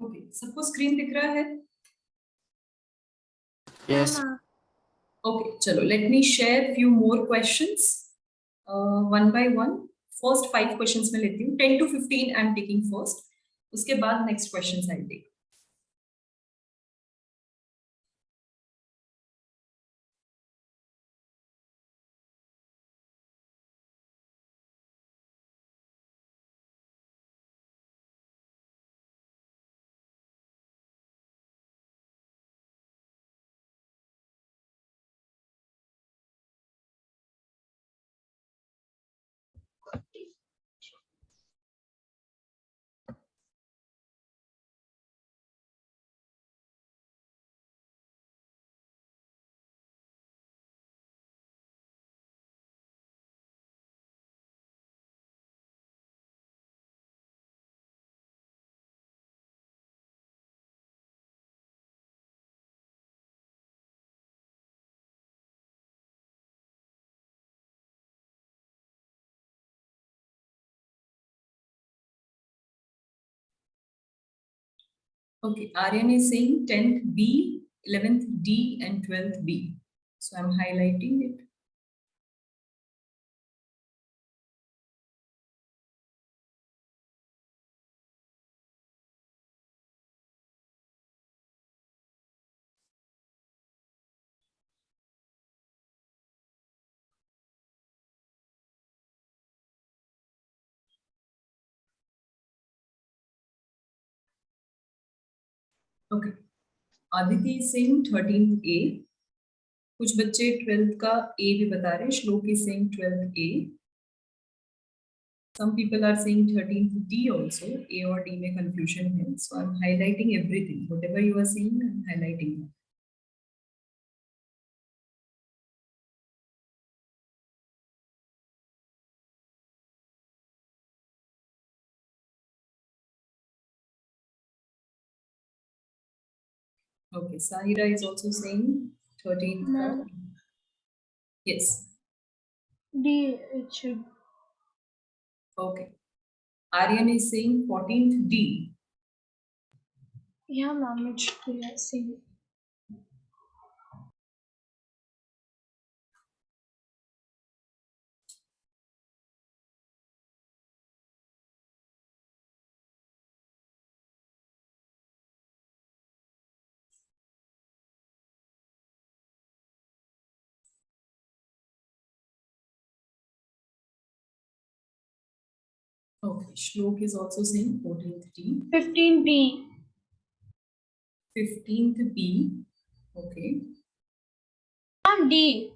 Okay, सबको screen दिख रहा है? Yes. Okay, चलो, let me share few more questions one by one. First 5 questions में लेती हूँ, 10 to 15 I'm taking first. उसके बाद next questions I'll take. Okay, Aryan is saying 10th B, 11th D, and 12th B. So I'm highlighting it. Okay, Aditi is saying 13th A. कुछ बच्चे 12th का A भी बता रहे हैं. श्लोक is saying 12th A. Some people are saying 13th D also. A और D में confusion है. So I'm highlighting everything. Whatever you are saying, I'm highlighting it. Okay, Sahira is also saying 13th ka. Yes. D it should. Okay. Aryan is saying 14th D. Yeah, ma'am, it should be the same. Okay, Shlok is also saying 14th D. 15B. 15th B. Okay. Ma'am, D.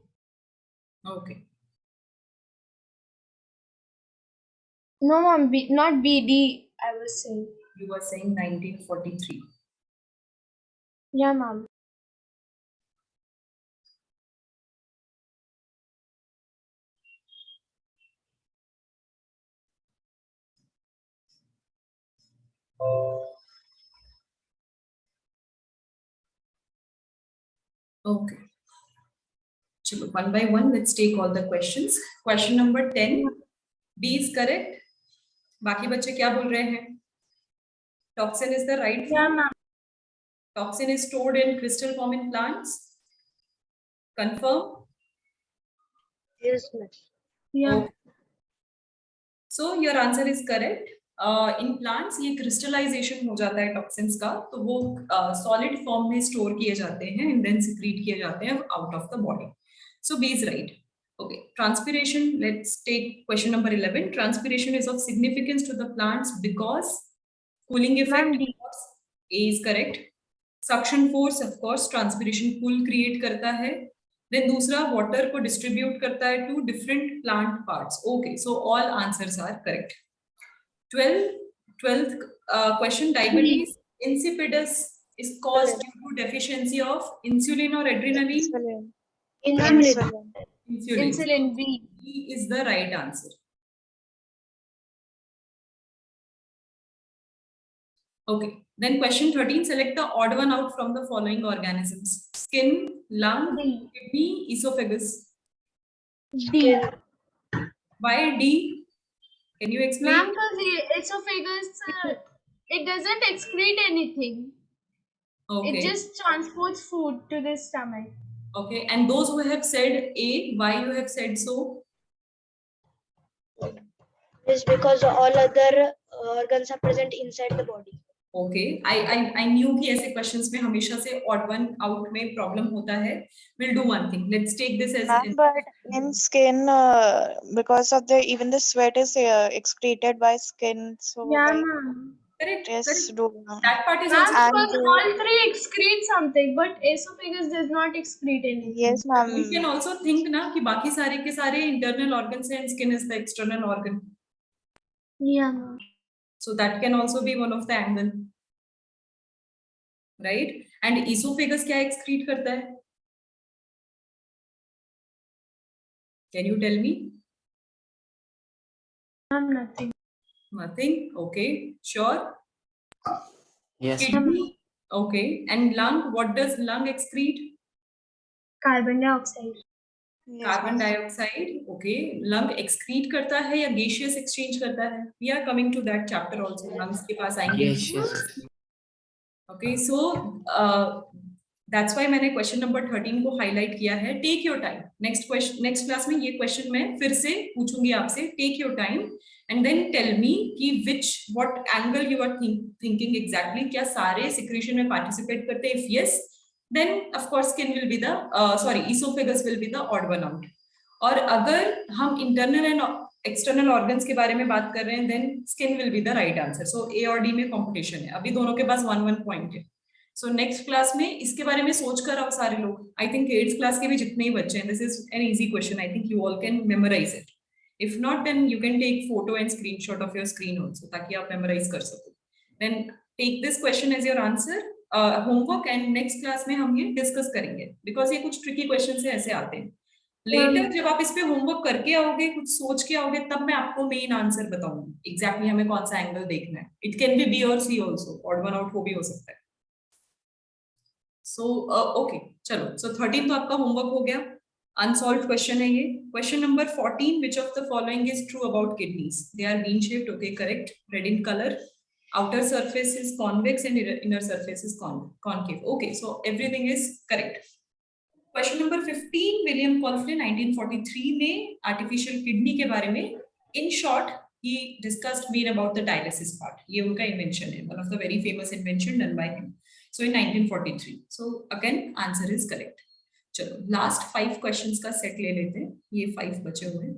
Okay. No, ma'am, B, not B, D, I was saying. You were saying 1943. Yeah, ma'am. Okay. Chalo, one by one, let's take all the questions. Question number 10. D is correct. बाकी बच्चे क्या बोल रहे हैं? Toxin is the right Yeah, form. ma'am. Toxin is stored in crystal form in plants. Confirm? Yes, ma'am. Yeah. Okay. So your answer is correct. In plants ये crystallization हो जाता है toxins का, तो वो solid form में store किए जाते हैं and then secrete किए जाते हैं out of the body. So B is right. Okay. Transpiration. Let's take question number 11. Transpiration is of significance to the plants because cooling effect. Ma'am, D. A is correct. Suction force, of course, transpiration pull create करता है. Then दूसरा water को distribute करता है to different plant parts. Okay, so all answers are correct. 12th question, diabetes insipidus is caused due to deficiency of insulin or adrenaline? Insulin. Insulin. Insulin, B. B is the right answer. Okay, then question 13, select the odd one out from the following organisms. Skin, lung, D. kidney, esophagus. D. Why D? Can you explain? Ma'am, because the esophagus It doesn't excrete anything. It Okay. just transports food to the stomach. Okay. And those who have said A, why you have said so? Is because all other organs are present inside the body. Okay. I knew कि ऐसे questions में हमेशा से odd one out में problem होता है. We'll do one thing. Let's take this as Ma'am, but in skin, because of the even the sweat is excreted by skin, so Yeah, like ma'am. correct. yes, Correct. do That part is Ma'am, also and because all three excrete something, but esophagus does not excrete anything. yes, But we can ma'am. also think ना कि बाकी सारे के सारे internal organs हैं and skin is the external organ. Yeah, ma'am. So that can also be one of the angle. Right? And esophagus क्या excrete करता है? Can you tell me? Ma'am, nothing. Nothing. Okay. Sure. Yes. Kidney. Okay. And lung. What does lung excrete? Carbon dioxide. Yes, carbon ma'am. Dioxide. Okay. Lung excrete करता है या gaseous exchange करता है? We are coming to that chapter also. Lungs के पास आएंगे. Yes. Okay. So that's why मैंने question number 13 को हाईलाइट किया है. Take your time. Next class में ये क्वेश्चन मैं फिर से पूछूंगी आपसे. Take your time and then tell me कि what angle you are thinking exactly. क्या सारे सिक्रीशन में पार्टिसिपेट करते हैं? If yes, then of course skin will be the esophagus will be the odd one out. और अगर हम internal and external organs के बारे में बात कर रहे हैं then skin will be the right answer. So A और D में competition है. अभी दोनों के पास 1-1 point है. So next class में इसके बारे में सोच कर आओ सारे लोग. I think 8th class के भी जितने ही बच्चे हैं, this is an easy question. I think you all can memorize it. If not, then you can take photo and screenshot of your screen also ताकि आप memorize कर सको. Then take this question as your answer. Homework and next class में हम ये discuss करेंगे because ये कुछ ट्रिकी क्वेश्चन से ऐसे आते हैं. लेटर जब आप इस पे होमवर्क करके आओगे, कुछ सोच के आओगे, तब मैं आपको मेन आंसर बताऊंगी एग्जैक्टली हमें कौन सा एंगल देखना है. इट कैन बी और सी ऑल्सो. ऑड वन आउट वो भी हो सकता है. So okay. चलो. सो 13 तो आपका होमवर्क हो गया. अनसॉल्व्ड क्वेश्चन है ये. Question number 14. Which of the following is true about kidneys? They are bean shaped. Okay, correct. Red in colour. Outer surface is convex and inner surface is concave. Okay, so everything is correct. Question number 15. William Colflin 1943 में artificial kidney के बारे में in short he discussed main about the dialysis part. ये उनका invention है, one of the very famous invention done by him. So in 1943. So again answer is correct. चलो last 5 questions का set ले लेते हैं. ये 5 बचे हुए हैं.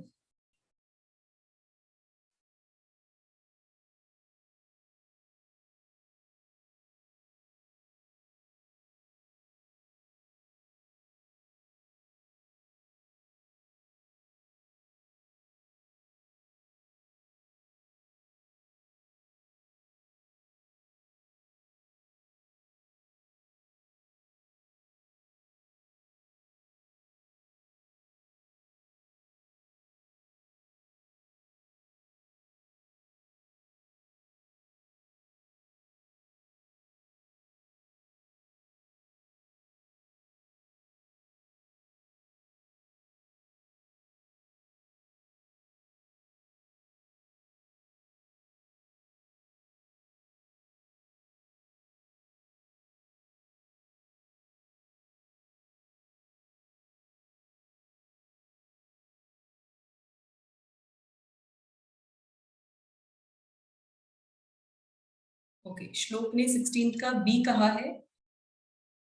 ओके. श्लोक ने 16th का बी कहा है.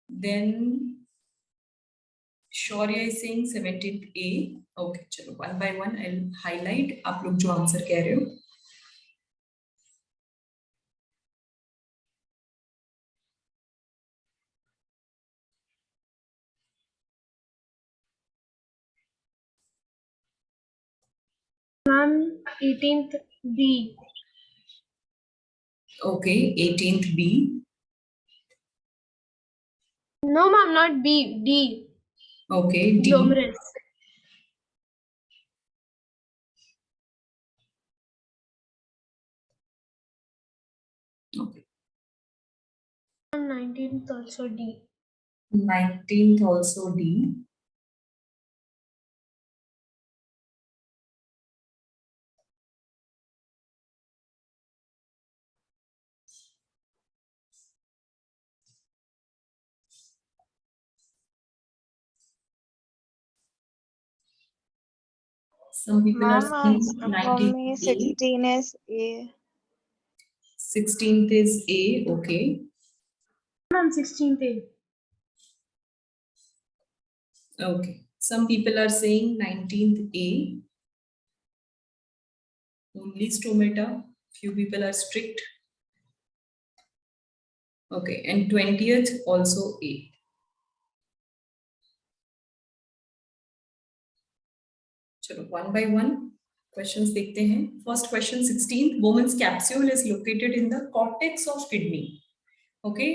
Then Shaurya is saying 17th A. Okay, चलो one by one I will highlight आप लोग जो आंसर कह रहे हो. Ma'am, 18th B. Okay, 18th B. No, ma'am, not B. D. Okay, D. Glomerulus. Okay, 19th also D. 19th also D. Some people are Ma'am, saying for 19th me, A. 16 is A. 16th is A, okay. Ma'am, 16th A. Okay. Some people are saying 19th A. Only stomata. Few people are strict. Okay. And 20th also A. चलो one by one questions देखते हैं. First question 16th. Woman's capsule is located in the cortex of kidney. Okay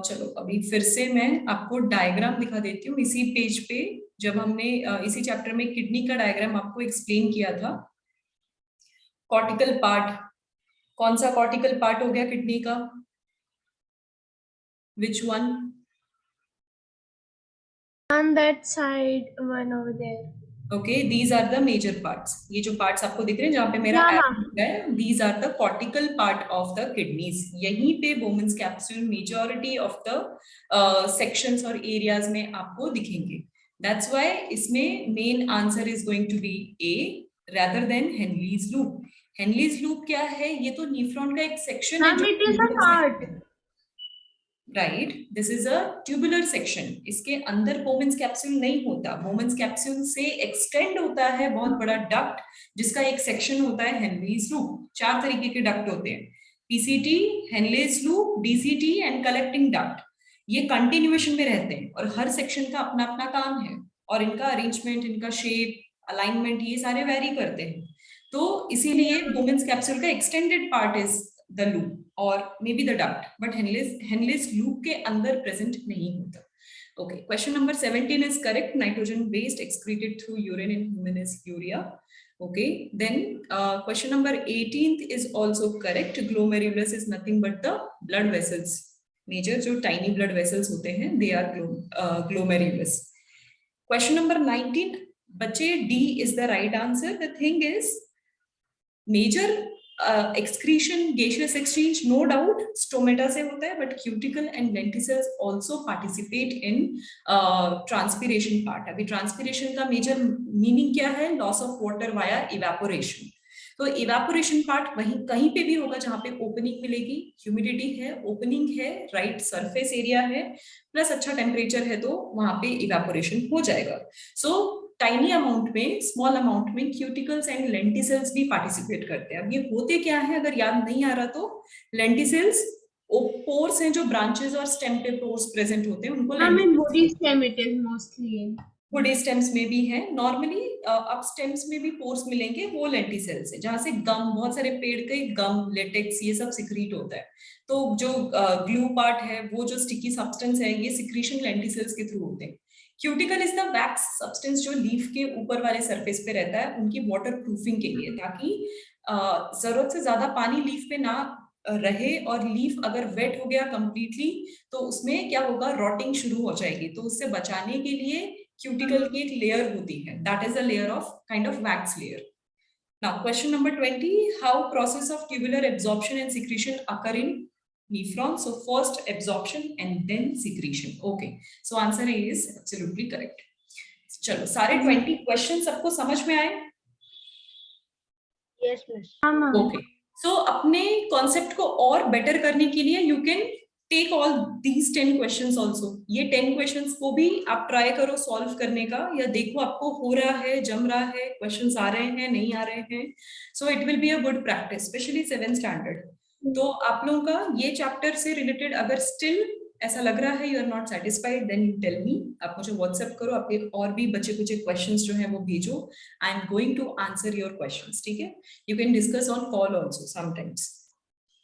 चलो अभी फिर से मैं आपको diagram दिखा देती हूँ इसी पेज पे. जब हमने इसी चैप्टर में किडनी का डायग्राम आपको एक्सप्लेन किया था. कॉर्टिकल पार्ट, कौन सा कॉर्टिकल पार्ट हो गया किडनी का? Which one? On that side, one over there. Okay these are the major parts. ये जो पार्ट्स आपको दिख रहे हैं जहाँ पे मेरा Yeah, arrow है, these are the cortical part of the kidneys. यहीं पे Bowman's capsule majority of the sections और एरियाज में आपको दिखेंगे. दैट्स व्हाई इसमें main answer is going to be a rather than Henle's loop. Henle's loop क्या है? ये तो न्यूफ्रॉन का एक सेक्शन है Ma'am, जो it is a part. Right. This is a tubular section. इसके अंदर वुमेन्स कैप्सूल नहीं होता. वुमेन्स कैप्सूल से एक्सटेंड होता है बहुत बड़ा डक्ट जिसका एक सेक्शन होता है हेनलीज लूप. 4 तरीके के डक्ट होते हैं, PCT, Henle's loop, DCT and collecting duct. ये कंटिन्यूएशन में रहते हैं और हर सेक्शन का अपना अपना काम है और इनका अरेंजमेंट, इनका शेप, अलाइनमेंट ये सारे वेरी करते हैं. तो इसीलिए वुमेन्स कैप्सूल का extended part is the loop or maybe the duct, but Henle's loop के अंदर present नहीं होता. Okay, question number 17 is correct. Nitrogen waste excreted through urine in human is urea. Okay, then question number 18th is also correct. Glomerulus is nothing but the blood vessels. Major जो tiny blood vessels होते हैं, they are glomerulus. Question number 19, बच्चे D is the right answer. The thing is, major excretion, gaseous exchange, no doubt stomata से होता है, but cuticle and lenticels also participate in transpiration part. अभी transpiration का major meaning क्या है? Loss of water via evaporation. तो evaporation part वहीं कहीं पे भी होगा जहाँ पे opening मिलेगी, humidity है, opening है, right surface area है, plus अच्छा temperature है तो वहाँ पे evaporation हो जाएगा. So टाइनी अमाउंट में, स्मॉल अमाउंट में क्यूटिकल्स एंड लेंटिसेल्स भी पार्टिसिपेट करते हैं. अब ये होते क्या है अगर याद नहीं आ रहा तो, लेंटिसेल्स पोर्स हैं जो ब्रांचेस और स्टेम पे पोर्स प्रेजेंट होते हैं उनको Ma'am, in body stem it is mostly. Body stems में भी है. नॉर्मली अप स्टेम्स में भी पोर्स मिलेंगे, वो लेंटिसेल्स है जहां से गम, बहुत सारे पेड़ के गम, लेटेक्स ये सब सिक्रीट होता है. तो जो ग्लू पार्ट है, वो जो स्टिकी सब्सटेंस है, ये सिक्रीशन लेंटिसेल्स के थ्रू होते हैं. Cuticle is the wax substance जो लीफ के ऊपर वाले सरफेस पे रहता है उनकी वाटर प्रूफिंग के लिए, ताकि जरूरत से ज्यादा पानी लीफ पे ना रहे और लीफ अगर वेट हो गया कंप्लीटली तो उसमें क्या होगा, रॉटिंग शुरू हो जाएगी. तो उससे बचाने के लिए क्यूटिकल की एक लेयर होती है, that is a layer of kind of wax layer. Now question number 20, how process of tubular absorption and secretion occur in nephron? So first absorption and then secretion. Okay, so answer A is absolutely correct. चलो सारे 20 question सबको समझ में आए? Yes, miss. Okay, so अपने concept को और better करने के लिए you can take all these 10 questions also. ये 10 questions को भी आप ट्राई करो सॉल्व करने का, या देखो आपको हो रहा है, जम रहा है, क्वेश्चंस आ रहे हैं, नहीं आ रहे हैं. So it will be a good practice, especially 7th standard. तो आप लोगों का ये चैप्टर से रिलेटेड अगर स्टिल ऐसा लग रहा है you are not satisfied, then you tell me. आप मुझे व्हाट्सएप करो, आपके और भी बचे कुछ क्वेश्चंस जो हैं वो भेजो. I am going to answer your questions. ठीक है, you can discuss on call also sometimes.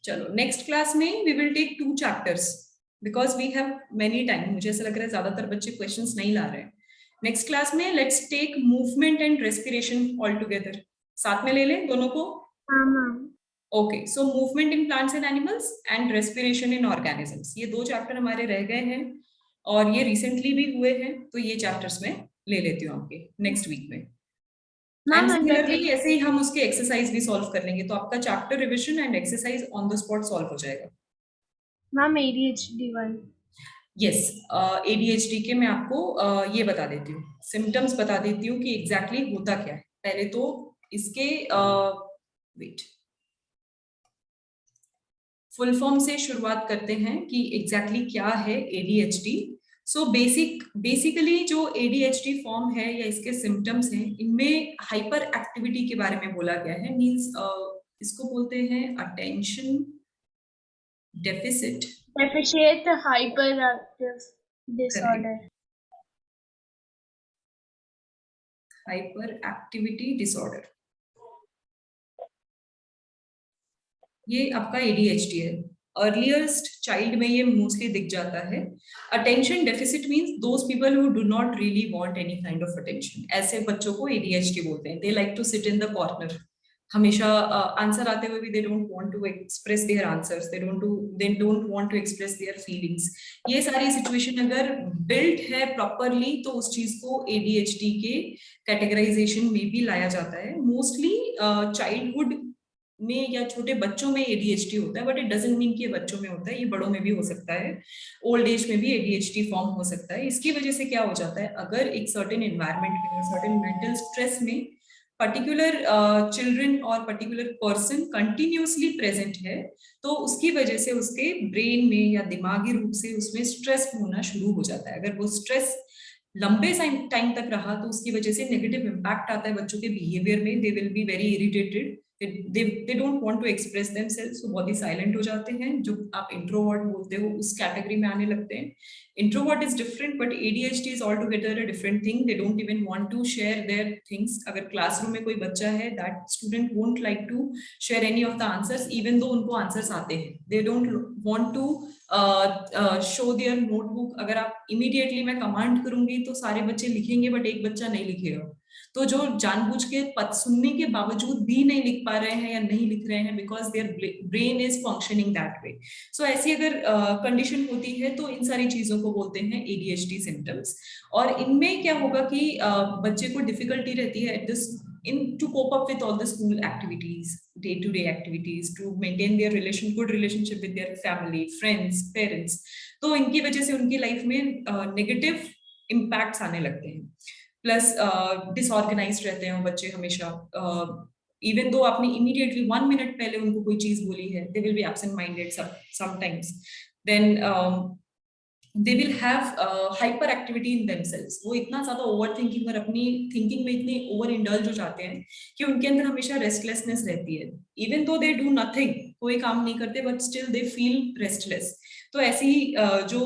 चलो नेक्स्ट क्लास में we will take 2 chapters because we have many time. मुझे ऐसा लग रहा है ज्यादातर बच्चे क्वेश्चंस नहीं ला रहे हैं. नेक्स्ट क्लास में let's take movement and respiration all together. साथ में ले लें दोनों को. Okay, so movement in plants and animals and respiration in organisms, ये 2 चैप्टर हमारे रह गए हैं और ये रिसेंटली भी हुए हैं. तो ये चैप्टर्स में ले लेती हूँ आपके नेक्स्ट वीक में. एंड सिमिलरली ऐसे ही हम उसके एक्सरसाइज भी सॉल्व कर लेंगे, तो आपका chapter revision and exercise on the spot solve हो जाएगा. Ma'am ADHD one. Yes, ADHD के मैं आपको ये बता देती हूँ, सिम्टम्स बता देती हूँ कि एग्जैक्टली होता क्या है. पहले तो इसके वेट फुल फॉर्म से शुरुआत करते हैं कि एग्जैक्टली क्या है ADHD। सो बेसिकली जो ADHD फॉर्म है या इसके सिम्टम्स हैं, इनमें हाइपर एक्टिविटी के बारे में बोला गया है। मींस इसको बोलते हैं attention deficit hyperactive disorder. Hyper activity disorder, ये आपका ADHD है। अर्लीस्ट चाइल्ड में ये मोस्टली दिख जाता है। Attention deficit means those people who do not really want any kind of attention, ऐसे बच्चों को ADHD बोलते हैं। They like to sit in the corner, हमेशा आंसर आते हुए भी they don't want to express their answers, they don't want to express their feelings. ये सारी सिचुएशन अगर बिल्ट है प्रॉपरली तो उस चीज को ADHD के कैटेगराइजेशन में भी लाया जाता है। मोस्टली चाइल्डहुड में या छोटे बच्चों में ADHD होता है, बट इट डजंट मीन कि ये बच्चों में होता है, ये बड़ों में भी हो सकता है। ओल्ड एज में भी ADHD फॉर्म हो सकता है। इसकी वजह से क्या हो जाता है, अगर एक सर्टेन एनवायरनमेंट में, सर्टेन मेंटल स्ट्रेस में पर्टिकुलर चिल्ड्रन और पर्टिकुलर पर्सन कंटिन्यूसली प्रेजेंट है, तो उसकी वजह से उसके ब्रेन में या दिमागी रूप से उसमें स्ट्रेस होना शुरू हो जाता है। अगर वो स्ट्रेस लंबे टाइम तक रहा तो उसकी वजह से नेगेटिव इम्पैक्ट आता है बच्चों के बिहेवियर में। दे will be very irritated, they don't want to express themselves, so बहुत ही साइलेंट हो जाते हैं। जो आप इंट्रोवर्ट बोलते हो उस कैटेगरी में आने लगते हैं। Introvert is different, but ADHD is all together a different thing. They don't even want to share their things. अगर क्लासरूम में कोई बच्चा है, that student won't like to share any of the answers, even though उनको answers आते हैं। They don't want to show their notebook. अगर आप इमीडिएटली मैं कमांड करूंगी तो सारे बच्चे लिखेंगे, बट एक बच्चा नहीं लिखेगा। तो जो जानबूझ के पद सुनने के बावजूद भी नहीं लिख पा रहे हैं या नहीं लिख रहे हैं, because their brain is functioning that way. So ऐसी अगर कंडीशन होती है तो इन सारी चीजों को बोलते हैं ADHD सिम्टम्स। और इनमें क्या होगा कि बच्चे को डिफिकल्टी रहती है to cope up with all the school activities, day-to-day activities, to maintain their good relationship with their family, friends, parents. तो इनकी वजह से उनकी लाइफ में नेगेटिव इम्पैक्ट्स आने लगते हैं। प्लस डिसऑर्गेनाइज्ड रहते हैं वो बच्चे हमेशा। इवन दो आपने इमीडिएटली 1 मिनट पहले उनको कोई चीज बोली है, they will be absent minded sometimes. Then they will have hyper activity in themselves. वो इतना ज्यादा ओवर थिंकिंग और अपनी थिंकिंग में इतने ओवर इंडल्ज हो जाते हैं कि उनके अंदर हमेशा रेस्टलेसनेस रहती है। Even though they do nothing, कोई काम नहीं करते, but still they feel restless. तो ऐसी जो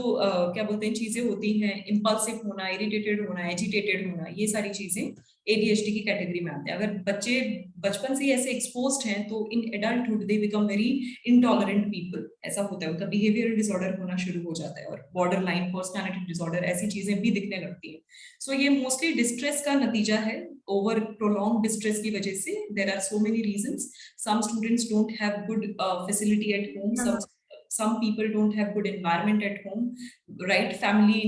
क्या बोलते हैं चीजें होती हैं, इम्पल्सिव होना, इरिटेटेड होना, एजिटेटेड होना, ये सारी चीजें ADHD की कैटेगरी में आते हैं। अगर बच्चे बचपन से ही ऐसे एक्सपोज्ड हैं तो इन adulthood they become very intolerant people. ऐसा होता है, उनका बिहेवियरल डिसऑर्डर होना शुरू हो जाता है, और बॉर्डर लाइन पर्सनैलिटी डिसऑर्डर, ऐसी चीजें भी दिखने लगती है। सो ये मोस्टली डिस्ट्रेस का नतीजा है, ओवर प्रोलॉन्ग डिस्ट्रेस की वजह से। There are so many reasons. Some students don't have good facility at home, some people don't have good environment at home, right? Family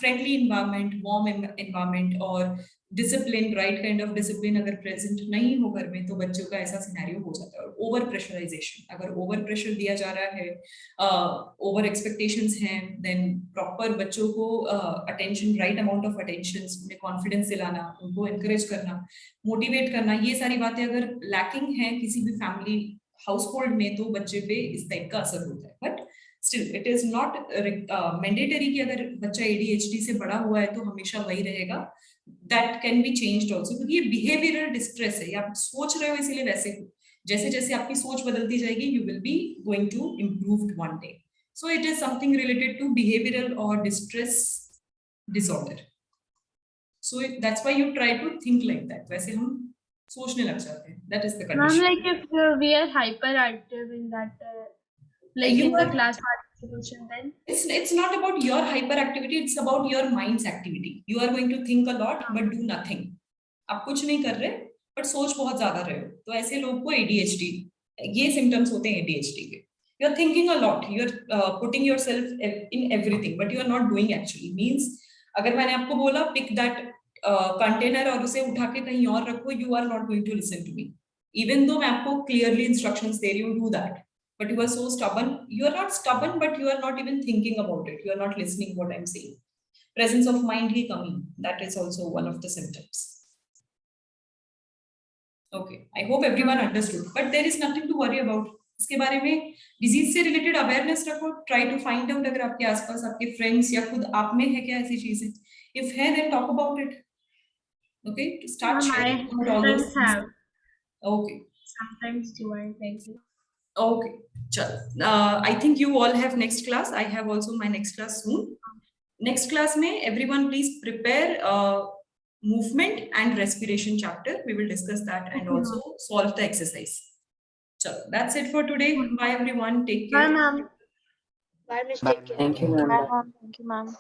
friendly environment, warm environment, और discipline, right kind of discipline अगर present नहीं हो घर में, तो बच्चों का ऐसा सिनेरियो हो जाता है। और ओवर प्रेशराइजेशन, अगर ओवर प्रेशर दिया जा रहा है, ओवर एक्सपेक्टेशंस हैं, देन प्रॉपर बच्चों को attention, right amount of attention, उन्हें कॉन्फिडेंस दिलाना, उनको एनकरेज करना, मोटिवेट करना, ये सारी बातें अगर लैकिंग है किसी भी फैमिली हाउसहोल्ड में, तो बच्चे पे इस टाइप का असर होता है। But still it is not mandatory कि अगर बच्चा ADHD से बड़ा हुआ है तो हमेशा वही रहेगा। That can be changed also, क्योंकि ये बिहेवियरल डिस्ट्रेस है, आप सोच रहे हो इसीलिए वैसे हो। जैसे जैसे आपकी सोच बदलती जाएगी, you will be going to improve one day. So it is something related to behavioural और distress disorder. So that's why you try to think like that. वैसे हम सोचने लग जाते हैं। That is the condition. Ma'am, like if we are hyperactive in that, like in the class participation, then it's not about your hyperactivity, it's about your mind's activity. You are going to think a lot but do nothing. आप कुछ नहीं कर रहे but सोच बहुत ज्यादा रहे हो, तो ऐसे लोग को ADHD, ये सिम्टम्स होते हैं ADHD के। You are thinking a lot, you are putting yourself in everything but you are not doing actually. Means अगर मैंने आपको बोला pick that कंटेनर और उसे उठा के कहीं और रखो, you are not going to listen to me, even though मैं आपको clearly instructions दे रही हूँ, do that, but you are so stubborn. You are not stubborn, but you are not even thinking about it. You are not listening what I'm saying. Presence of mind की कमी, that is also one of the symptoms. Okay, I hope everyone understood, but there is nothing to worry about. इसके बारे में disease से related awareness रखो, try to find out अगर आपके आसपास आपके फ्रेंड्स या खुद आप में है क्या ऐसी चीजें. इफ है then talk about it. Okay, to start My sharing about all those friends things. have. Okay. Sometimes do I think. Okay, chal. I think you all have next class. I have also my next class soon. Next class में everyone please prepare movement and respiration chapter. We will discuss that and Okay, also solve the exercise. So that's it for today. Bye everyone. Take care. Bye, ma'am. Bye, Bye. Mr. K. Thank you, Bye, ma'am. ma'am. Thank you, ma'am.